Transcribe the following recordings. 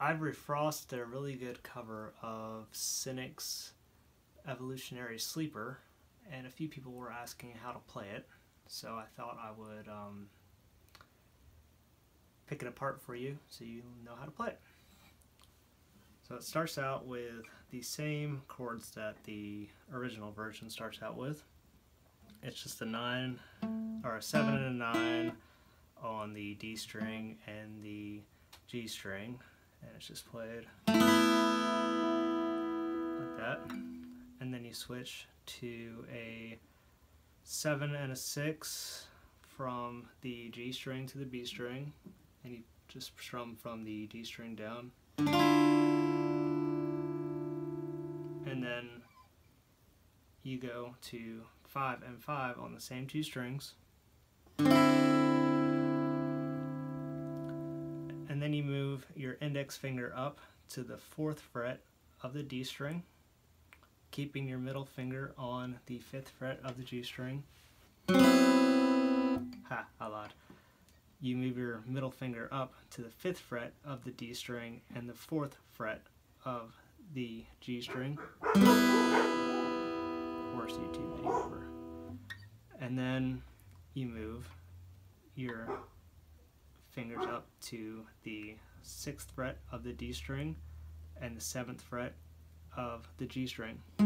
Ivory Frost did a really good cover of Cynic's Evolutionary Sleeper, and a few people were asking how to play it, so I thought I would pick it apart for you so you know how to play it. So it starts out with the same chords that the original version starts out with. It's just a 9 or a 7 and a 9 on the D string and the G string, and it's just played like that. And then you switch to a 7 and a 6 from the G string to the B string, and you just strum from the D string down. And then you go to 5 and 5 on the same two strings. And then you move your index finger up to the 4th fret of the D string, keeping your middle finger on the 5th fret of the G string. Ha, I lied. You move your middle finger up to the 5th fret of the D string and the 4th fret of the G string. Worst YouTube video ever. And then you move your fingers up to the 6th fret of the D string and the 7th fret of the G string. So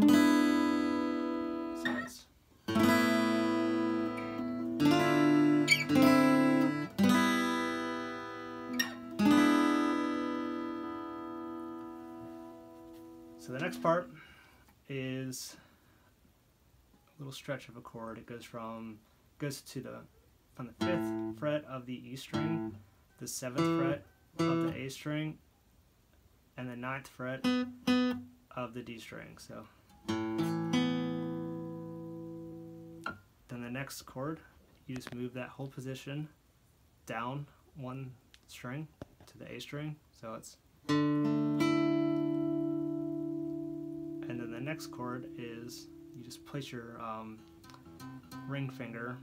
it's so the next part is a little stretch of a chord. It goes from the 5th fret of the E string, the 7th fret of the A string, and the 9th fret of the D string. So then the next chord, you just move that whole position down one string to the A string. So it's, and then the next chord is you just place your ring finger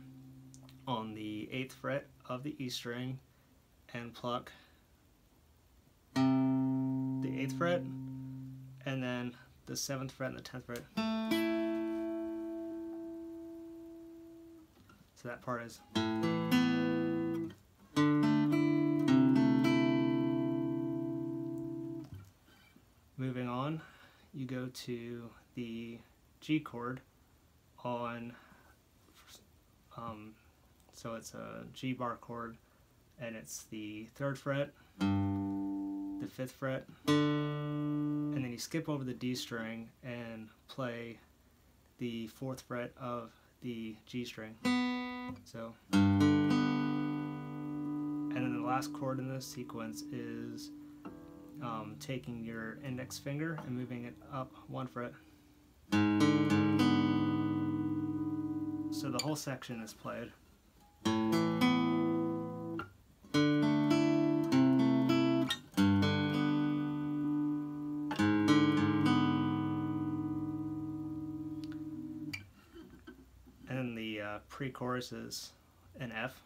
on the 8th fret of the E string and pluck the 8th fret, and then the 7th fret and the 10th fret. So that part is. Moving on, you go to the G chord on, so it's a G bar chord, and it's the 3rd fret, the 5th fret, and then you skip over the D string and play the 4th fret of the G string. So, and then the last chord in this sequence is taking your index finger and moving it up 1 fret. So the whole section is played. And then the pre-chorus is an F.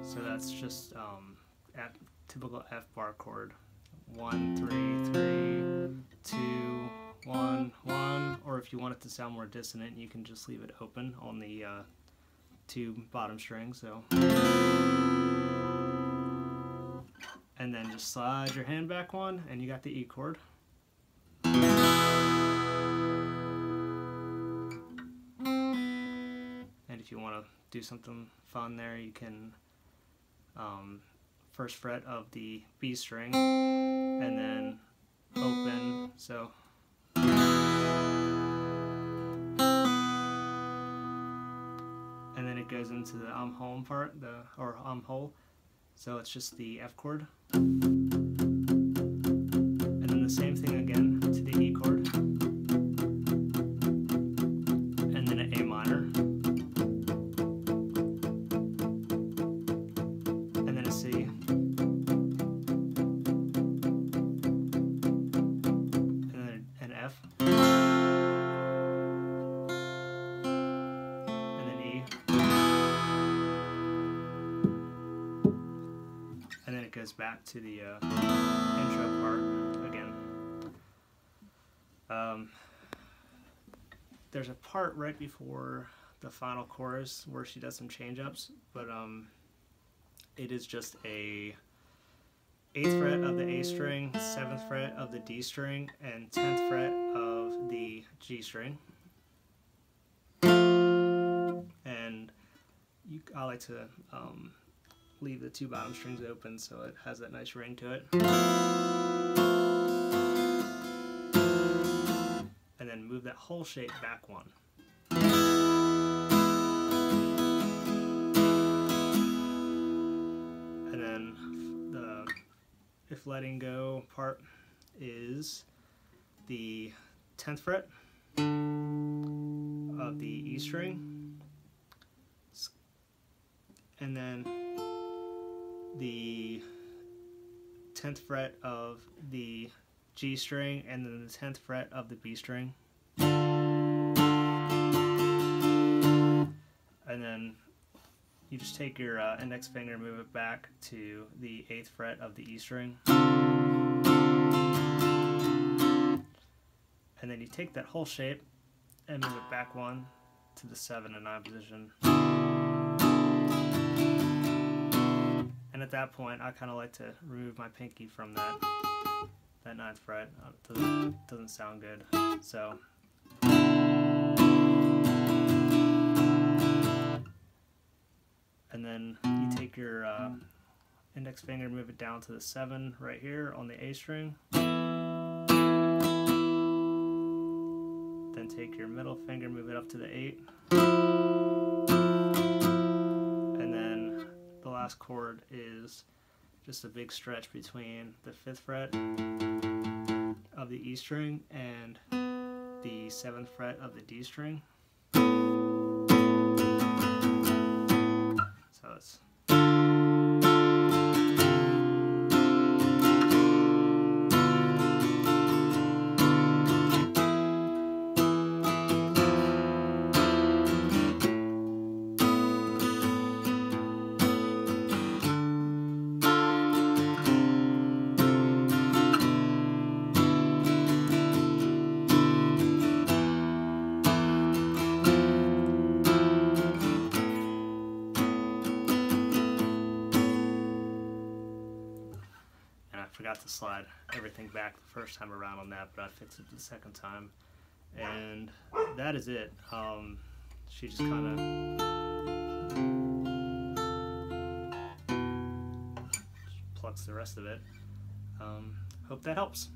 So that's just typical F bar chord. 1, 3, 3, 2, 1, 1. Or if you want it to sound more dissonant, you can just leave it open on the 2 bottom strings. So, and then just slide your hand back one, and you got the E chord. And if you want to do something fun there, you can 1st fret of the B string and then open, so and then it goes into the home part, or hole, so it's just the F chord, and then the same thing again to the E chord, and then an A minor, and then a C, and then an F, and then E, goes back to the intro part again. There's a part right before the final chorus where she does some change-ups, but it is just a 8th fret of the A string, 7th fret of the D string, and 10th fret of the G string. And I like to leave the 2 bottom strings open so it has that nice ring to it. And then move that whole shape back 1. And then the if letting go part is the 10th fret of the E string, and then the 10th fret of the G string, and then the 10th fret of the B string. And then you just take your index finger and move it back to the 8th fret of the E string. And then you take that whole shape and move it back 1 to the 7 and 9 position. And at that point, I kind of like to remove my pinky from that 9th fret. It doesn't sound good. So. And then you take your index finger and move it down to the 7 right here on the A string. Then take your middle finger, move it up to the 8. And then the last chord is just a big stretch between the 5th fret of the E string and the 7th fret of the D string. So it's forgot to slide everything back the first time around on that, but I fixed it the second time, and that is it. She just kind of plucks the rest of it. Hope that helps.